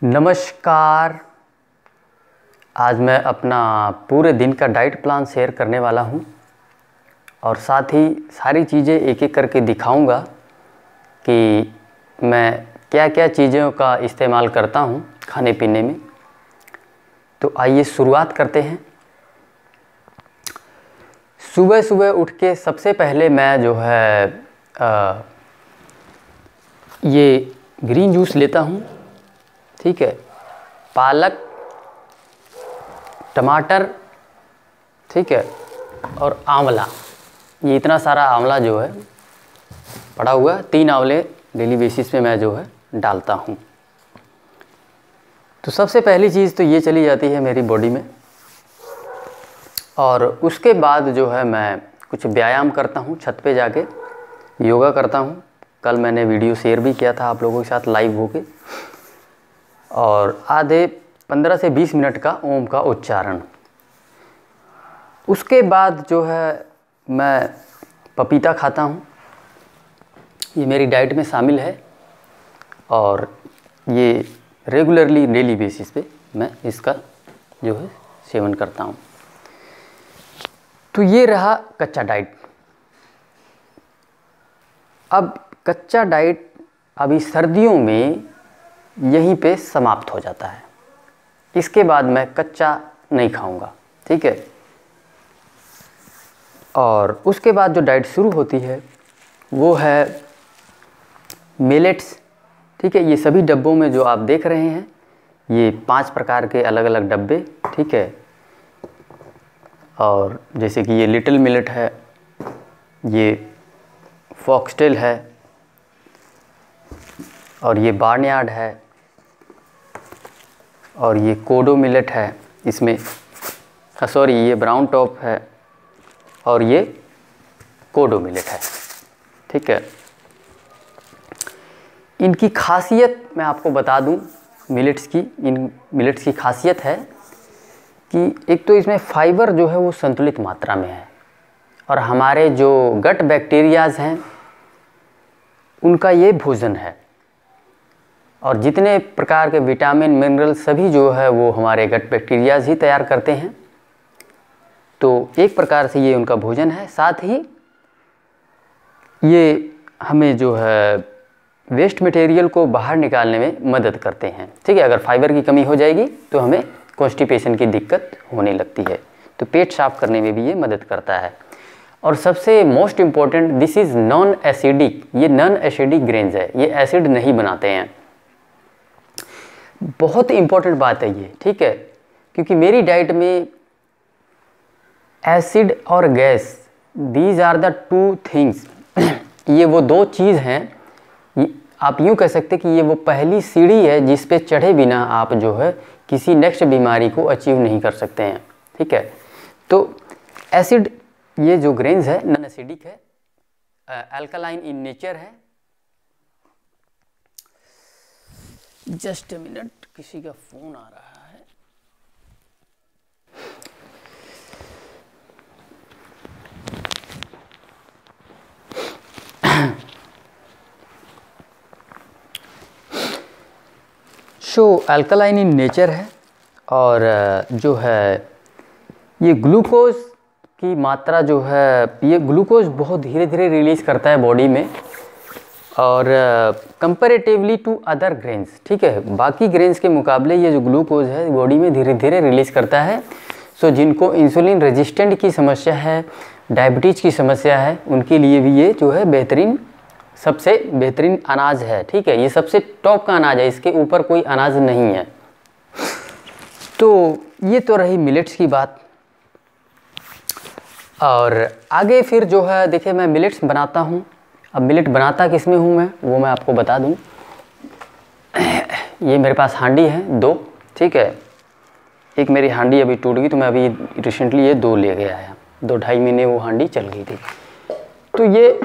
नमस्कार। आज मैं अपना पूरे दिन का डाइट प्लान शेयर करने वाला हूं और साथ ही सारी चीज़ें एक एक करके दिखाऊंगा कि मैं क्या क्या चीज़ों का इस्तेमाल करता हूं खाने पीने में। तो आइए शुरुआत करते हैं। सुबह सुबह उठ के सबसे पहले मैं जो है ये ग्रीन जूस लेता हूं, ठीक है। पालक, टमाटर, ठीक है, और आंवला। ये इतना सारा आंवला जो है पड़ा हुआ है, 3 आंवले डेली बेसिस पे मैं जो है डालता हूँ। तो सबसे पहली चीज़ तो ये चली जाती है मेरी बॉडी में, और उसके बाद जो है मैं कुछ व्यायाम करता हूँ, छत पे जाके योगा करता हूँ। कल मैंने वीडियो शेयर भी किया था आप लोगों के साथ लाइव होके। और आधे 15 से 20 मिनट का ओम का उच्चारण। उसके बाद जो है मैं पपीता खाता हूँ। ये मेरी डाइट में शामिल है और ये रेगुलरली डेली बेसिस पे मैं इसका जो है सेवन करता हूँ। तो ये रहा कच्चा डाइट। अब कच्चा डाइट अभी सर्दियों में यहीं पे समाप्त हो जाता है। इसके बाद मैं कच्चा नहीं खाऊंगा, ठीक है। और उसके बाद जो डाइट शुरू होती है वो है मिलेट्स, ठीक है। ये सभी डब्बों में जो आप देख रहे हैं ये 5 प्रकार के अलग अलग डब्बे, ठीक है। और जैसे कि ये लिटिल मिलेट है, ये फॉक्सटेल है, और ये बार्नयार्ड है, और ये कोडो मिलेट है। इसमें सॉरी ये ब्राउन टॉप है, और ये कोडो मिलेट है, ठीक है। इनकी खासियत मैं आपको बता दूं, इन मिलेट्स की खासियत है कि एक तो इसमें फाइबर जो है वो संतुलित मात्रा में है, और हमारे जो गट बैक्टीरियाज हैं उनका ये भोजन है। और जितने प्रकार के विटामिन मिनरल सभी जो है वो हमारे गट बैक्टीरियाज ही तैयार करते हैं। तो एक प्रकार से ये उनका भोजन है। साथ ही ये हमें जो है वेस्ट मटेरियल को बाहर निकालने में मदद करते हैं, ठीक है। अगर फाइबर की कमी हो जाएगी तो हमें कॉन्स्टिपेशन की दिक्कत होने लगती है, तो पेट साफ करने में भी ये मदद करता है। और सबसे most important, this is non acidic. ये नॉन एसिडिक ग्रेन्स है, ये एसिड नहीं बनाते हैं। बहुत इम्पोर्टेंट बात है ये, ठीक है, क्योंकि मेरी डाइट में एसिड और gas, these are the 2 things. ये वो 2 चीज़ हैं। आप यूँ कह सकते कि ये वो पहली सीढ़ी है जिस पे चढ़े बिना आप जो है किसी नेक्स्ट बीमारी को अचीव नहीं कर सकते हैं, ठीक है। तो एसिड, ये जो ग्रेन्स है नॉन एसिडिक है, अल्कलाइन इन नेचर है। जस्ट मिनट, किसी का फोन आ रहा है। सो अल्कलाइन इन नेचर है, और जो है ये ग्लूकोज की मात्रा जो है, ये ग्लूकोज बहुत धीरे धीरे रिलीज़ करता है बॉडी में, और कंपैरेटिवली टू अदर ग्रेन्स, ठीक है। बाकी ग्रेन्स के मुकाबले ये जो ग्लूकोज है बॉडी में धीरे धीरे रिलीज़ करता है। सो जिनको इंसुलिन रेजिस्टेंट की समस्या है, डायबिटीज़ की समस्या है, उनके लिए भी ये जो है बेहतरीन, सबसे बेहतरीन अनाज है, ठीक है। ये सबसे टॉप का अनाज है, इसके ऊपर कोई अनाज नहीं है। तो ये तो रही मिलेट्स की बात। और आगे फिर जो है देखिए मैं मिलेट्स बनाता हूँ। अब मिलेट बनाता किस में हूँ मैं, वो मैं आपको बता दूँ। ये मेरे पास हांडी है 2, ठीक है। एक मेरी हांडी अभी टूट गई, तो मैं अभी रिसेंटली ये 2 ले गया है। 2-2.5 महीने वो हांडी चल गई थी। तो ये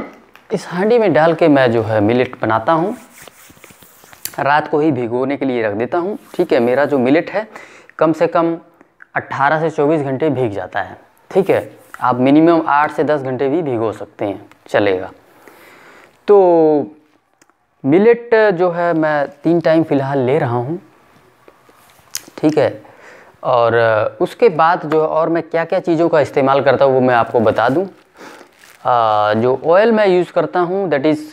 इस हांडी में डाल के मैं जो है मिलेट बनाता हूँ। रात को ही भिगोने के लिए रख देता हूँ, ठीक है। मेरा जो मिलेट है कम से कम 18 से 24 घंटे भीग जाता है, ठीक है। आप मिनिमम 8 से 10 घंटे भी भिगो सकते हैं, चलेगा। तो मिलेट जो है मैं 3 टाइम फ़िलहाल ले रहा हूँ। ठीक है। और उसके बाद जो और मैं क्या क्या चीज़ों का इस्तेमाल करता हूँ वो मैं आपको बता दूँ। जो ऑयल मैं यूज़ करता हूँ दैट इज़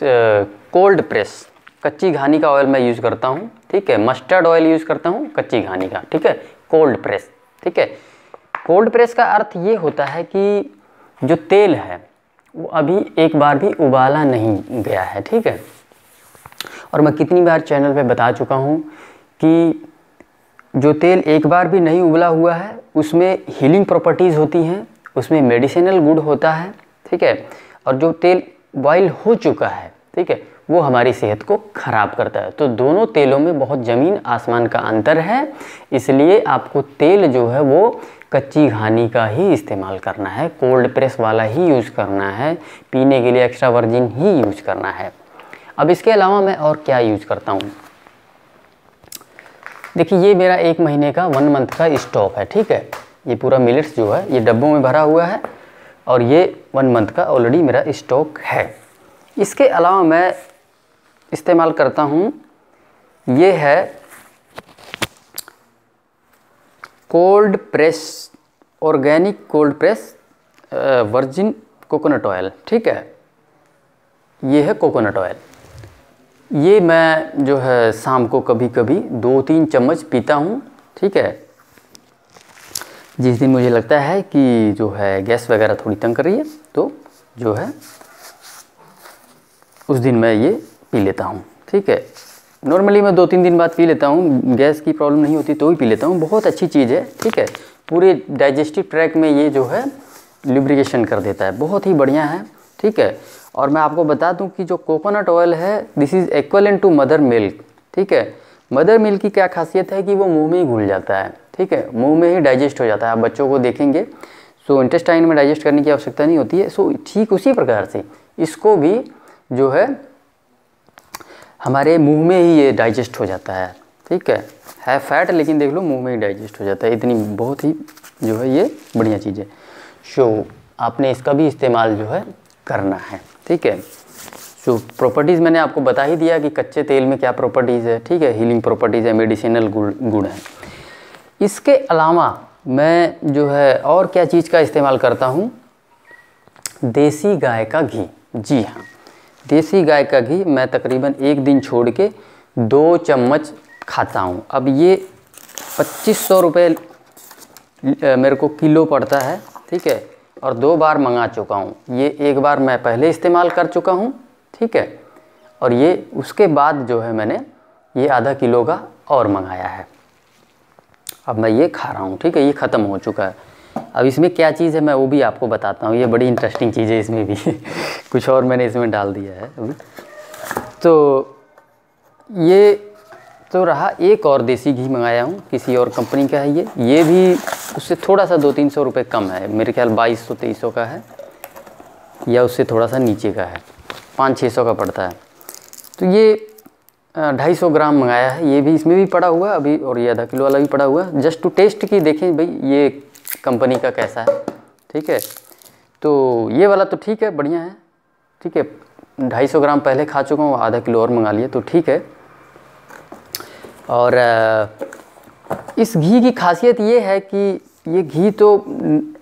कोल्ड प्रेस, कच्ची घानी का ऑयल मैं यूज़ करता हूँ, ठीक है। मस्टर्ड ऑयल यूज़ करता हूँ कच्ची घानी का, ठीक है। कोल्ड प्रेस, ठीक है। कोल्ड प्रेस का अर्थ ये होता है कि जो तेल है वो अभी एक बार भी उबाला नहीं गया है, ठीक है। और मैं कितनी बार चैनल पे बता चुका हूँ कि जो तेल एक बार भी नहीं उबला हुआ है उसमें हीलिंग प्रॉपर्टीज़ होती हैं, उसमें मेडिसिनल गुड होता है, ठीक है। और जो तेल बॉयल हो चुका है, ठीक है, वो हमारी सेहत को ख़राब करता है। तो दोनों तेलों में बहुत ज़मीन आसमान का अंतर है, इसलिए आपको तेल जो है वो कच्ची घानी का ही इस्तेमाल करना है, कोल्ड प्रेस वाला ही यूज़ करना है, पीने के लिए एक्स्ट्रा वर्जिन ही यूज़ करना है। अब इसके अलावा मैं और क्या यूज़ करता हूँ, देखिए ये मेरा 1 महीने का 1 मंथ का स्टॉक है, ठीक है। ये पूरा मिलेट्स जो है ये डब्बों में भरा हुआ है और ये 1 मंथ का ऑलरेडी मेरा स्टॉक है। इसके अलावा मैं इस्तेमाल करता हूँ, ये है cold press, organic cold press virgin coconut oil, ठीक है। ये है कोकोनट ऑयल, ये मैं जो है शाम को कभी कभी 2-3 चम्मच पीता हूँ, ठीक है। जिस दिन मुझे लगता है कि जो है गैस वगैरह थोड़ी तंग कर रही है तो जो है उस दिन मैं ये पी लेता हूँ, ठीक है। नॉर्मली मैं 2-3 दिन बाद पी लेता हूँ, गैस की प्रॉब्लम नहीं होती तो ही पी लेता हूँ। बहुत अच्छी चीज़ है, ठीक है। पूरे डाइजेस्टिव ट्रैक में ये जो है लुब्रिकेशन कर देता है, बहुत ही बढ़िया है, ठीक है। और मैं आपको बता दूं कि जो कोकोनट ऑयल है this is equivalent to mother milk, ठीक है। मदर मिल्क की क्या खासियत है कि वो मुंह में ही घुल जाता है, ठीक है, मुंह में ही डाइजेस्ट हो जाता है। आप बच्चों को देखेंगे सो इंटेस्टाइन में डाइजेस्ट करने की आवश्यकता नहीं होती है। सो ठीक उसी प्रकार से इसको भी जो है हमारे मुंह में ही ये डाइजेस्ट हो जाता है, ठीक है फैट लेकिन देख लो मुंह में ही डाइजेस्ट हो जाता है। इतनी बहुत ही जो है ये बढ़िया चीज़ है। सो आपने इसका भी इस्तेमाल जो है करना है, ठीक है। सो प्रॉपर्टीज़ मैंने आपको बता ही दिया कि कच्चे तेल में क्या प्रॉपर्टीज़ है, ठीक है, हीलिंग प्रॉपर्टीज़ है, मेडिसिनल गुण है। इसके अलावा मैं जो है और क्या चीज़ का इस्तेमाल करता हूँ, देसी गाय का घी। जी हाँ, देसी गाय का घी मैं तकरीबन 1 दिन छोड़ के 2 चम्मच खाता हूँ। अब ये 2500 रुपये मेरे को किलो पड़ता है, ठीक है। और 2 बार मंगा चुका हूँ, ये 1 बार मैं पहले इस्तेमाल कर चुका हूँ, ठीक है। और ये उसके बाद जो है मैंने ये आधा किलो का और मंगाया है। अब मैं ये खा रहा हूँ, ठीक है, ये ख़त्म हो चुका है। अब इसमें क्या चीज़ है मैं वो भी आपको बताता हूँ, ये बड़ी इंटरेस्टिंग चीज़ है इसमें भी कुछ और मैंने इसमें डाल दिया है अभी। तो ये तो रहा, एक और देसी घी मंगाया हूँ, किसी और कंपनी का है ये भी उससे थोड़ा सा 200-300 रुपये कम है, मेरे ख्याल 2200-2300 का है या उससे थोड़ा सा नीचे का है, 500-600 का पड़ता है। तो ये 250 ग्राम मंगाया है, ये भी इसमें भी पड़ा हुआ है अभी, और ये आधा किलो वाला भी पड़ा हुआ है, जस्ट टू टेस्ट की देखें भाई ये कंपनी का कैसा है, ठीक है। तो ये वाला तो ठीक है, बढ़िया है, ठीक है। 250 ग्राम पहले खा चुका हूँ, आधा किलो और मंगा लिया तो ठीक है। और इस घी की खासियत ये है कि ये घी तो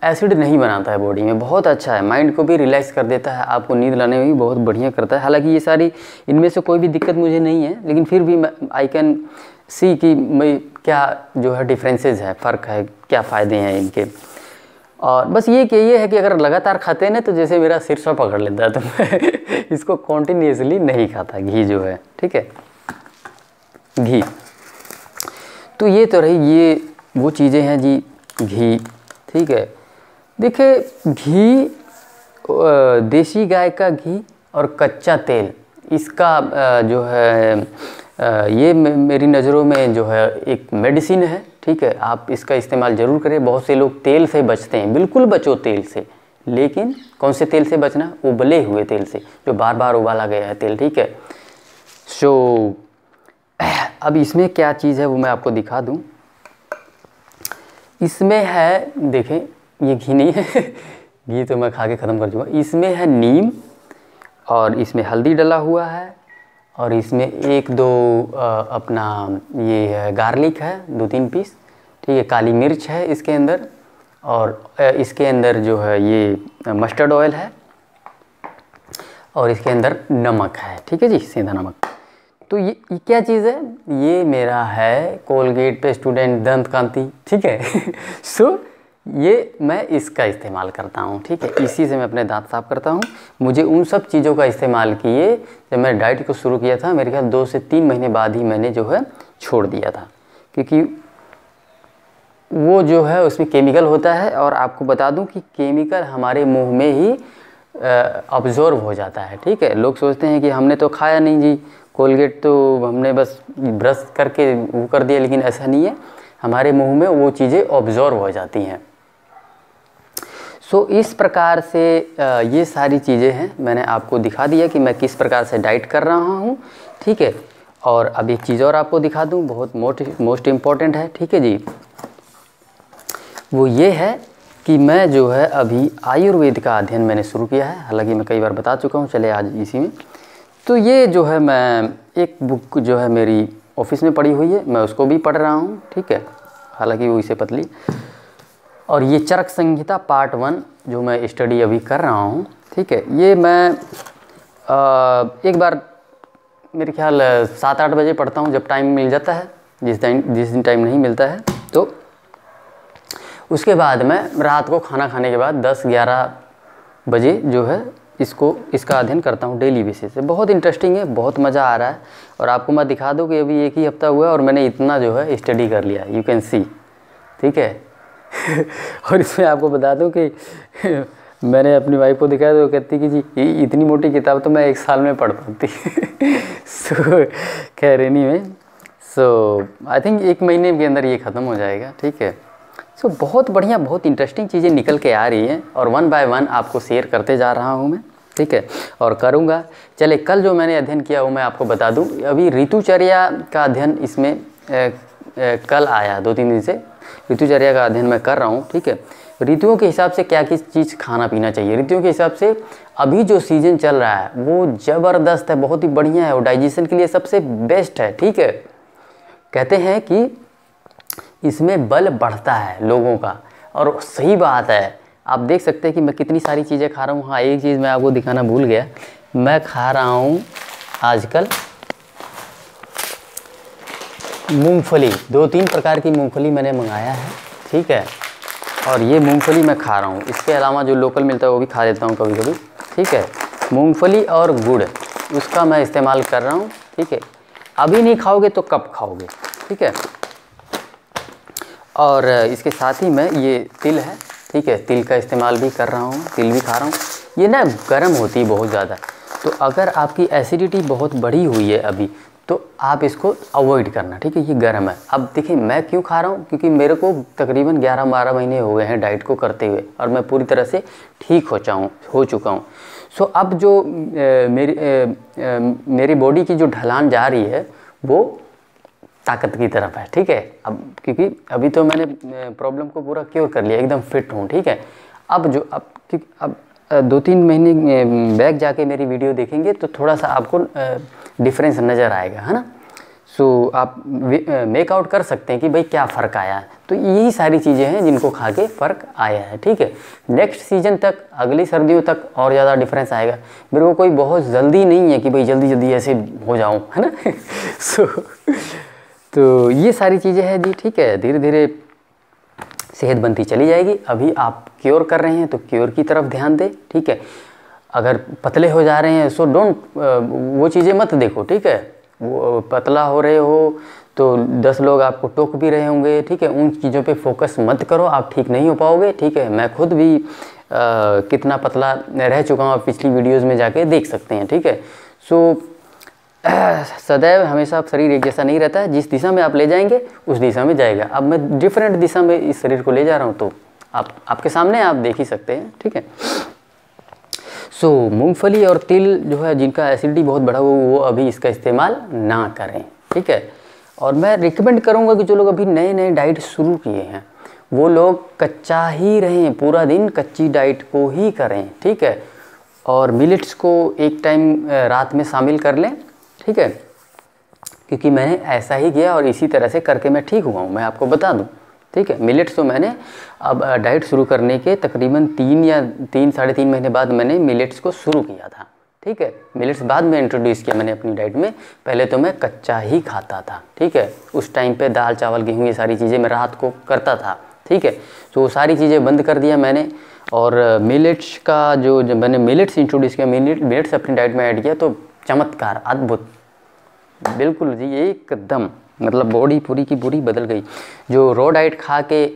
एसिड नहीं बनाता है बॉडी में, बहुत अच्छा है, माइंड को भी रिलैक्स कर देता है, आपको नींद लाने में भी बहुत बढ़िया करता है। हालांकि ये सारी इनमें से कोई भी दिक्कत मुझे नहीं है, लेकिन फिर भी आई कैन सी कि मैं क्या जो है डिफरेंसेस है, फ़र्क है, क्या फ़ायदे हैं इनके। और बस ये है कि अगर लगातार खाते हैं ना तो जैसे मेरा सिर सा पकड़ लेता है, तो मैं इसको कॉन्टीन्यूसली नहीं खाता घी जो है, ठीक है, घी। तो ये तो रही ये वो चीज़ें हैं जी, घी, ठीक है। देखिए घी, देसी गाय का घी और कच्चा तेल, इसका जो है ये मेरी नज़रों में जो है एक मेडिसिन है, ठीक है। आप इसका इस्तेमाल ज़रूर करें। बहुत से लोग तेल से बचते हैं, बिल्कुल बचो तेल से, लेकिन कौन से तेल से बचना, उबले हुए तेल से, जो बार बार उबाला गया है तेल, ठीक है। सो अब इसमें क्या चीज़ है वो मैं आपको दिखा दूं। इसमें है, देखें ये घी नहीं है घी तो मैं खा के ख़त्म कर चुका। इसमें है नीम, और इसमें हल्दी डला हुआ है, और इसमें 1-2 अपना ये है गार्लिक है, 2-3 पीस, ठीक है। काली मिर्च है इसके अंदर, और इसके अंदर जो है ये मस्टर्ड ऑयल है, और इसके अंदर नमक है, ठीक है जी, सीधा नमक। तो ये क्या चीज़ है? ये मेरा है कोलगेट पे स्टूडेंट दंत कांति, ठीक है। सो ये मैं इसका इस्तेमाल करता हूँ, ठीक है। इसी से मैं अपने दांत साफ करता हूँ। मुझे उन सब चीज़ों का इस्तेमाल किए जब मैं डाइट को शुरू किया था, मेरे ख्याल 2 से 3 महीने बाद ही मैंने जो है छोड़ दिया था, क्योंकि वो जो है उसमें केमिकल होता है, और आपको बता दूं कि केमिकल हमारे मुंह में ही अब्जॉर्ब हो जाता है, ठीक है। लोग सोचते हैं कि हमने तो खाया नहीं जी कोलगेट, तो हमने बस ब्रश करके वो कर दिया, लेकिन ऐसा नहीं है, हमारे मुंह में वो चीज़ें अब्जॉर्ब हो जाती हैं। सो इस प्रकार से ये सारी चीज़ें हैं, मैंने आपको दिखा दिया कि मैं किस प्रकार से डाइट कर रहा हूँ, ठीक है। और अब एक चीज़ और आपको दिखा दूँ, बहुत मोस्ट इम्पॉर्टेंट है, ठीक है जी। वो ये है कि मैं जो है अभी आयुर्वेद का अध्ययन मैंने शुरू किया है, हालांकि मैं कई बार बता चुका हूँ, चले आज इसी में। तो ये जो है मैं एक बुक जो है मेरी ऑफिस में पड़ी हुई है, मैं उसको भी पढ़ रहा हूँ, ठीक है, हालांकि वो इसे पतली। और ये चरक संहिता पार्ट 1 जो मैं स्टडी अभी कर रहा हूँ, ठीक है। ये मैं एक बार मेरे ख्याल 7-8 बजे पढ़ता हूँ, जब टाइम मिल जाता है, जिस दिन टाइम नहीं मिलता है तो उसके बाद मैं रात को खाना खाने के बाद 10-11 बजे जो है इसका अध्ययन करता हूँ डेली बेसिस से। बहुत इंटरेस्टिंग है, बहुत मज़ा आ रहा है। और आपको मैं दिखा दूँ कि अभी 1 ही हफ्ता हुआ है और मैंने इतना जो है स्टडी कर लिया, यू कैन सी, ठीक है। और इसमें आपको बता दूँ कि मैंने अपनी वाइफ को दिखाया तो कहती कि जी इतनी मोटी किताब तो मैं 1 साल में पढ़ पाती। सो खैर एनीवे, सो आई थिंक 1 महीने के अंदर ये ख़त्म हो जाएगा, ठीक है। सो बहुत बढ़िया, बहुत इंटरेस्टिंग चीज़ें निकल के आ रही हैं, और 1 बाय 1 आपको शेयर करते जा रहा हूँ मैं, ठीक है, और करूँगा। चले, कल जो मैंने अध्ययन किया वो मैं आपको बता दूँ। अभी ऋतुचर्या का अध्ययन इसमें कल आया, 2-3 दिन से ऋतुचर्या का अध्ययन मैं कर रहा हूँ, ठीक है। ऋतुओं के हिसाब से क्या किस चीज़ खाना पीना चाहिए, ऋतुओं के हिसाब से अभी जो सीज़न चल रहा है वो ज़बरदस्त है, बहुत ही बढ़िया है, और डाइजेशन के लिए सबसे बेस्ट है, ठीक है। कहते हैं कि इसमें बल बढ़ता है लोगों का, और सही बात है। आप देख सकते हैं कि मैं कितनी सारी चीज़ें खा रहा हूँ। हाँ, एक चीज़ मैं आपको दिखाना भूल गया, मैं खा रहा हूँ आजकल मूंगफली। 2-3 प्रकार की मूंगफली मैंने मंगाया है, ठीक है, और ये मूंगफली मैं खा रहा हूँ। इसके अलावा जो लोकल मिलता है वो भी खा लेता हूँ कभी कभी, ठीक है। मूंगफली और गुड़, उसका मैं इस्तेमाल कर रहा हूँ, ठीक है। अभी नहीं खाओगे तो कब खाओगे, ठीक है। और इसके साथ ही मैं ये तिल है, ठीक है, तिल का इस्तेमाल भी कर रहा हूँ, तिल भी खा रहा हूँ। ये ना गर्म होती है बहुत ज़्यादा, तो अगर आपकी एसिडिटी बहुत बढ़ी हुई है अभी, तो आप इसको अवॉइड करना, ठीक है। ये गर्म है। अब देखिए मैं क्यों खा रहा हूँ, क्योंकि मेरे को तकरीबन 11-12 महीने हो गए हैं डाइट को करते हुए, और मैं पूरी तरह से ठीक हो चुका हूँ। सो अब जो मेरी बॉडी की जो ढलान जा रही है वो ताकत की तरफ है, ठीक है। अब क्योंकि अभी तो मैंने प्रॉब्लम को पूरा क्योर कर लिया, एकदम फिट हूँ, ठीक है। अब 2-3 महीने बैक जाके मेरी वीडियो देखेंगे तो थोड़ा सा आपको डिफरेंस नज़र आएगा, है ना। सो आप मेक आउट कर सकते हैं कि भाई क्या फ़र्क आया है। तो यही सारी चीज़ें हैं जिनको खा के फ़र्क आया है, ठीक है। नेक्स्ट सीज़न तक, अगली सर्दियों तक और ज़्यादा डिफरेंस आएगा। मेरे को कोई बहुत जल्दी नहीं है कि भाई जल्दी जल्दी ऐसे हो जाऊँ, है ना। तो ये सारी चीज़ें हैं जी, ठीक है। धीरे धीरे सेहत बनती चली जाएगी। अभी आप क्योर कर रहे हैं तो क्योर की तरफ ध्यान दें, ठीक है। अगर पतले हो जा रहे हैं सो वो चीज़ें मत देखो, ठीक है। वो पतला हो रहे हो तो 10 लोग आपको टोक भी रहे होंगे, ठीक है। उन चीज़ों पे फोकस मत करो, आप ठीक नहीं हो पाओगे, ठीक है। मैं खुद भी कितना पतला रह चुका हूँ, आप पिछली वीडियोज़ में जाके देख सकते हैं, ठीक है। सो सदैव हमेशा शरीर एक जैसा नहीं रहता है, जिस दिशा में आप ले जाएंगे उस दिशा में जाएगा। अब मैं डिफरेंट दिशा में इस शरीर को ले जा रहा हूँ, तो आपके सामने आप देख ही सकते हैं, ठीक है। सो मूंगफली और तिल जो है, जिनका एसिडिटी बहुत बढ़ा हुआ, वो अभी इसका इस्तेमाल ना करें, ठीक है। और मैं रिकमेंड करूँगा कि जो लोग अभी नए नए डाइट शुरू किए हैं वो लोग कच्चा ही रहें, पूरा दिन कच्ची डाइट को ही करें, ठीक है। और मिलेट्स को एक टाइम रात में शामिल कर लें, ठीक है। क्योंकि मैंने ऐसा ही किया और इसी तरह से करके मैं ठीक हुआ हूँ, मैं आपको बता दूँ, ठीक है। मिलेट्स तो मैंने अब डाइट शुरू करने के तकरीबन 3 साढ़े 3 महीने बाद मैंने मिलेट्स को शुरू किया था, ठीक है। मिलेट्स बाद में इंट्रोड्यूस किया मैंने अपनी डाइट में, पहले तो मैं कच्चा ही खाता था, ठीक है। उस टाइम पे दाल चावल गेहूँ ये सारी चीज़ें मैं रात को करता था, ठीक है। तो वो सारी चीज़ें बंद कर दिया मैंने, और मिलेट्स का जो मैंने मिलेट्स इंट्रोड्यूस किया, मिलेट्स अपनी डाइट में ऐड किया, तो चमत्कार, अद्भुत, बिल्कुल जी एकदम, मतलब बॉडी पूरी की पूरी बदल गई। जो रॉ डाइट खा के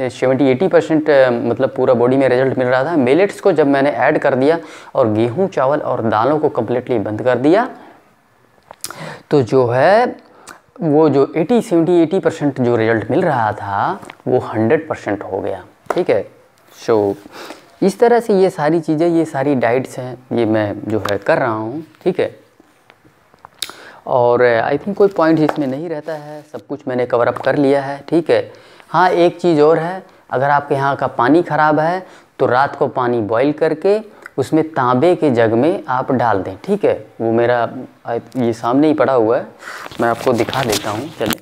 70-80% मतलब पूरा बॉडी में रिजल्ट मिल रहा था, मिलेट्स को जब मैंने ऐड कर दिया और गेहूं चावल और दालों को कम्प्लीटली बंद कर दिया, तो जो है वो जो 80% जो रिजल्ट मिल रहा था वो 100% हो गया, ठीक है। सो इस तरह से ये सारी चीज़ें, ये सारी डाइट्स हैं, ये मैं जो है कर रहा हूँ, ठीक है। और आई थिंक कोई पॉइंट इसमें नहीं रहता है, सब कुछ मैंने कवर अप कर लिया है, ठीक है। हाँ, एक चीज़ और है, अगर आपके यहाँ का पानी ख़राब है तो रात को पानी बॉईल करके उसमें तांबे के जग में आप डाल दें, ठीक है। वो मेरा ये सामने ही पड़ा हुआ है, मैं आपको दिखा देता हूँ, चलें।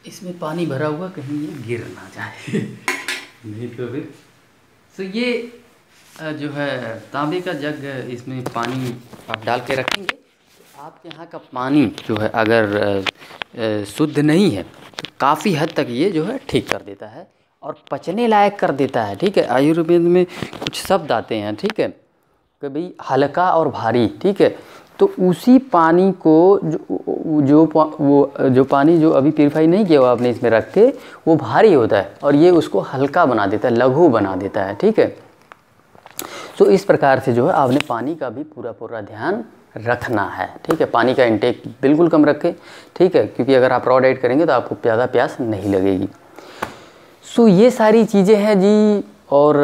इसमें पानी भरा हुआ, कहीं ये गिर ना जाए नहीं तो फिर। तो ये जो है तांबे का जग, इसमें पानी आप डाल के रखेंगे, तो आपके यहाँ का पानी जो है अगर शुद्ध नहीं है तो काफ़ी हद तक ये जो है ठीक कर देता है और पचने लायक कर देता है, ठीक है। आयुर्वेद में कुछ शब्द आते हैं, ठीक है, कि भाई हल्का और भारी, ठीक है। तो उसी पानी को जो पानी जो अभी प्यूरीफाई नहीं किया हुआ आपने इसमें रख के, वो भारी होता है और ये उसको हल्का बना देता है, लघु बना देता है, ठीक है। तो इस प्रकार से जो है आपने पानी का भी पूरा ध्यान रखना है, ठीक है। पानी का इंटेक बिल्कुल कम रखें, ठीक है, क्योंकि अगर आप रॉ डाइट करेंगे तो आपको ज़्यादा प्यास नहीं लगेगी। सो ये सारी चीज़ें हैं जी। और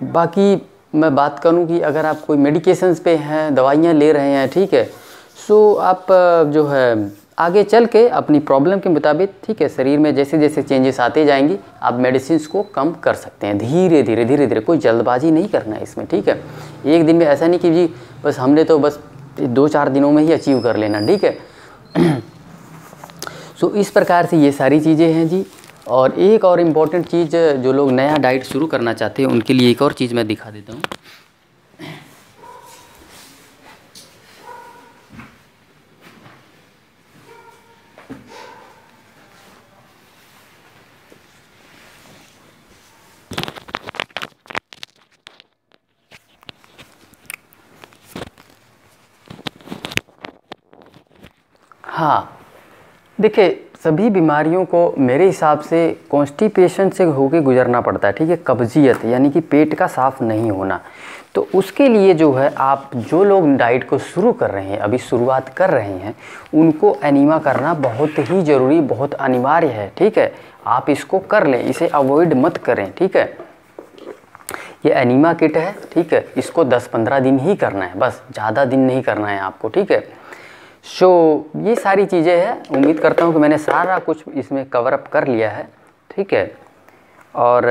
बाकी मैं बात करूं कि अगर आप कोई मेडिकेशंस पे हैं, दवाइयाँ ले रहे हैं, ठीक है, सो आप जो है आगे चल के अपनी प्रॉब्लम के मुताबिक, ठीक है, शरीर में जैसे जैसे चेंजेस आते जाएंगी आप मेडिसिन को कम कर सकते हैं, धीरे धीरे। कोई जल्दबाजी नहीं करना है इसमें, ठीक है। एक दिन में ऐसा नहीं कि जी बस हमने तो बस 2-4 दिनों में ही अचीव कर लेना, ठीक है। सो इस प्रकार से ये सारी चीज़ें हैं जी। और एक और इम्पॉर्टेंट चीज़, जो लोग नया डाइट शुरू करना चाहते हैं उनके लिए एक और चीज़ मैं दिखा देता हूँ। हाँ, देखिए, सभी बीमारियों को मेरे हिसाब से कॉन्स्टिपेशन से होके गुजरना पड़ता है, ठीक है। कब्जियत यानी कि पेट का साफ़ नहीं होना। तो उसके लिए जो है आप जो लोग डाइट को शुरू कर रहे हैं, अभी शुरुआत कर रहे हैं, उनको एनीमा करना बहुत ही ज़रूरी, बहुत अनिवार्य है, ठीक है। आप इसको कर लें, इसे अवॉइड मत करें, ठीक है। ये एनीमा किट है, ठीक है, इसको 10-15 दिन ही करना है, बस ज़्यादा दिन नहीं करना है आपको, ठीक है। सो ये सारी चीज़ें हैं, उम्मीद करता हूँ कि मैंने सारा कुछ इसमें कवर अप कर लिया है, ठीक है। और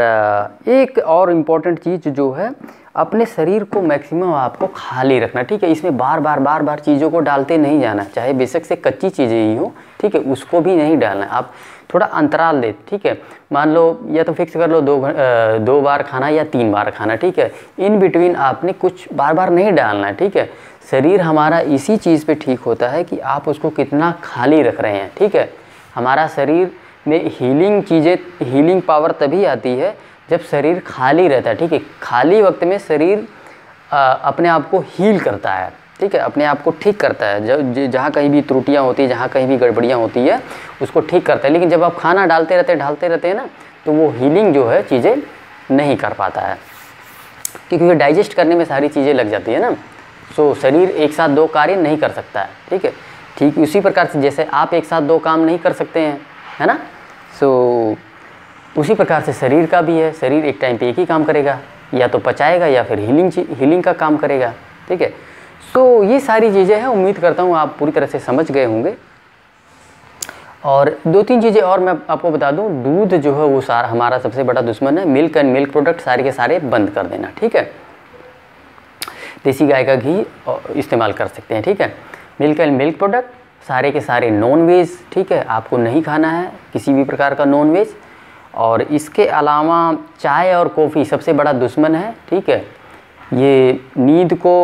एक और इम्पॉर्टेंट चीज़ जो है, अपने शरीर को मैक्सिमम आपको खाली रखना, ठीक है। इसमें बार बार चीज़ों को डालते नहीं जाना, चाहे बेशक से कच्ची चीज़ें ही हो, ठीक है, उसको भी नहीं डालना। आप थोड़ा अंतराल दे, ठीक है। मान लो या तो फिक्स कर लो 2 बार खाना या 3 बार खाना, ठीक है। इन बिटवीन आपने कुछ बार नहीं डालना है, ठीक है। शरीर हमारा इसी चीज़ पे ठीक होता है कि आप उसको कितना खाली रख रहे हैं, ठीक है। हमारा शरीर में हीलिंग पावर तभी आती है जब शरीर खाली रहता है, ठीक है। खाली वक्त में शरीर अपने आप को हील करता है, ठीक है, अपने आप को ठीक करता है। जहाँ कहीं भी त्रुटियाँ होती है, जहाँ कहीं भी गड़बड़ियाँ होती है, उसको ठीक करता है। लेकिन जब आप खाना ढालते रहते हैं ना, तो वो हीलिंग जो है चीज़ें नहीं कर पाता है, क्योंकि डाइजेस्ट करने में सारी चीज़ें लग जाती है ना। सो शरीर एक साथ 2 कार्य नहीं कर सकता है, ठीक है। ठीक उसी प्रकार से जैसे आप एक साथ 2 काम नहीं कर सकते हैं, है ना। सो उसी प्रकार से शरीर का भी है, शरीर एक टाइम पे एक ही काम करेगा, या तो पचाएगा या फिर हीलिंग का काम करेगा, ठीक है। सो ये सारी चीज़ें हैं, उम्मीद करता हूँ आप पूरी तरह से समझ गए होंगे। और 2-3 चीज़ें और मैं आपको बता दूं, दूध जो है वो सारा हमारा सबसे बड़ा दुश्मन है। मिल्क एंड मिल्क प्रोडक्ट सारे के सारे बंद कर देना, ठीक है। देसी गाय का घी इस्तेमाल कर सकते हैं, ठीक है। मिल्क एंड मिल्क प्रोडक्ट सारे के सारे नॉन वेज, ठीक है, आपको नहीं खाना है किसी भी प्रकार का नॉन वेज। और इसके अलावा चाय और कॉफ़ी सबसे बड़ा दुश्मन है, ठीक है। ये नींद को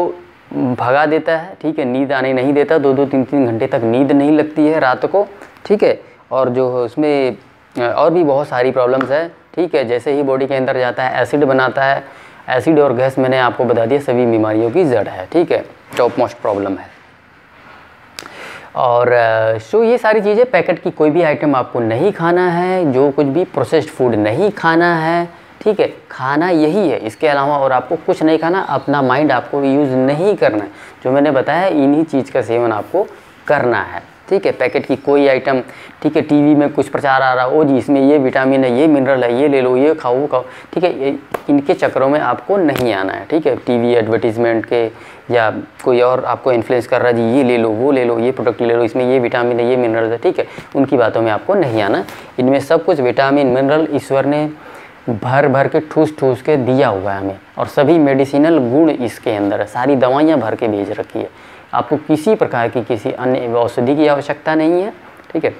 भगा देता है, ठीक है, नींद आने नहीं देता, 2-2 3-3 घंटे तक नींद नहीं लगती है रात को, ठीक है। और जो उसमें और भी बहुत सारी प्रॉब्लम्स है, ठीक है। जैसे ही बॉडी के अंदर जाता है एसिड बनाता है, एसिड और गैस मैंने आपको बता दिया सभी बीमारियों की जड़ है, ठीक है, टॉप मोस्ट प्रॉब्लम है। और सो ये सारी चीज़ें, पैकेट की कोई भी आइटम आपको नहीं खाना है, जो कुछ भी प्रोसेस्ड फूड नहीं खाना है, ठीक है। खाना यही है, इसके अलावा और आपको कुछ नहीं खाना। अपना माइंड आपको यूज़ नहीं करना है, जो मैंने बताया इन्हीं चीज़ का सेवन आपको करना है, ठीक है। पैकेट की कोई आइटम, ठीक है, टीवी में कुछ प्रचार आ रहा, ओ जी इसमें ये विटामिन है, ये मिनरल है, ये ले लो, ये खाओ वो खाओ, ठीक है, इनके चक्करों में आपको नहीं आना है, ठीक है। टीवी एडवर्टीज़मेंट के या कोई और आपको इन्फ्लुएंस कर रहा है, जी ये ले लो, वो ले लो, ये प्रोडक्ट ले लो, इसमें ये विटामिन है, ये मिनरल है, ठीक है, उनकी बातों में आपको नहीं आना। इनमें सब कुछ विटामिन मिनरल ईश्वर ने भर भर के ठूस ठूस के दिया हुआ है हमें, और सभी मेडिसिनल गुण इसके अंदर है, सारी दवाइयाँ भर के भेज रखी है। आपको किसी प्रकार की किसी अन्य औषधि की आवश्यकता नहीं है, ठीक है।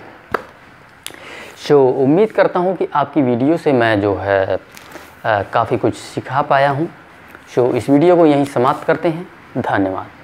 सो उम्मीद करता हूँ कि आपकी वीडियो से मैं जो है काफ़ी कुछ सिखा पाया हूँ। सो इस वीडियो को यहीं समाप्त करते हैं। धन्यवाद।